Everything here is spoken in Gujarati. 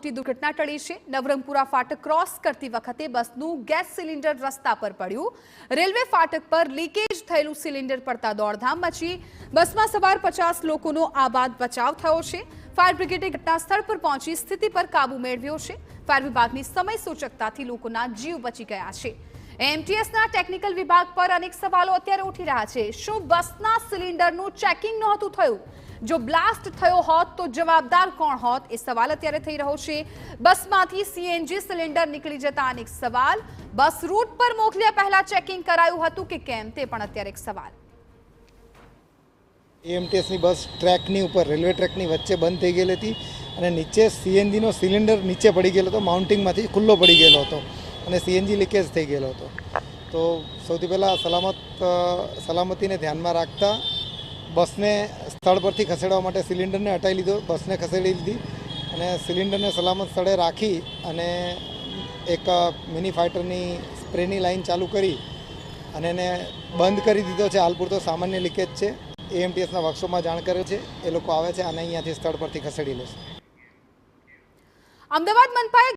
મોટી દુર્ઘટના ટળી છે। નવરંગપુરા ફાટક ક્રોસ કરતી વખતે બસનું ગેસ સિલિન્ડર રસ્તા પર પડ્યું। રેલવે ફાટક પર લીકેજ થયેલું સિલિન્ડર પડતા દોડધામ મચી। બસમાં સવાર 50 લોકોનો આબાદ બચાવ થયો છે। ફાયર બ્રિગેડે ઘટના સ્થળ પર પહોંચી સ્થિતિ પર કાબુ મેળવ્યો છે। ફાયર વિભાગની સમય સૂચકતાથી લોકોના જીવ બચી ગયા છે। એમટીએસના ટેકનિકલ વિભાગ પર અનેક સવાલો અત્યારે ઉઠી રહ્યા છે। શું બસના સિલિન્ડરનું ચેકિંગ નહોતું થયું? જો બ્લાસ્ટ થયો હોત તો જવાબદાર કોણ હોત? એ સવાલ અત્યારે થઈ રહ્યો છે। બસમાંથી સીએનજી સિલિન્ડર નીકળી જતા અનેક સવાલ। બસ રૂટ પર મોકલ્યા પહેલા ચેકિંગ કરાયું હતું કે કેમ, તે પણ અત્યારે એક સવાલ। એમટીએસની બસ ટ્રેકની ઉપર, રેલવે ટ્રેકની વચ્ચે બંધ થઈ ગયેલી હતી અને નીચે સીએનજીનો સિલિન્ડર નીચે પડી ગયેલો હતો, માઉન્ટિંગમાંથી ખુલ્લો પડી ગયેલો હતો અને સીએનજી લીકેજ થઈ ગયેલો હતો। તો સૌથી પહેલાં સલામતીને ધ્યાનમાં રાખતા બસને સ્થળ પરથી ખસેડવા માટે સિલિન્ડરને હટાવી લીધો, બસને ખસેડી લીધી અને સિલિન્ડરને સલામત સ્થળે રાખી અને એક મિની ફાઇટરની સ્પ્રેની લાઇન ચાલુ કરી અને એને બંધ કરી દીધો છે। હાલ પૂરતો સામાન્ય લીકેજ છે। એએમટીએસના વર્કશોપમાં જાણ કરે છે, એ લોકો આવે છે અને અહીંયાથી સ્થળ પરથી ખસેડી લેશે। અમદાવાદ મનપાએ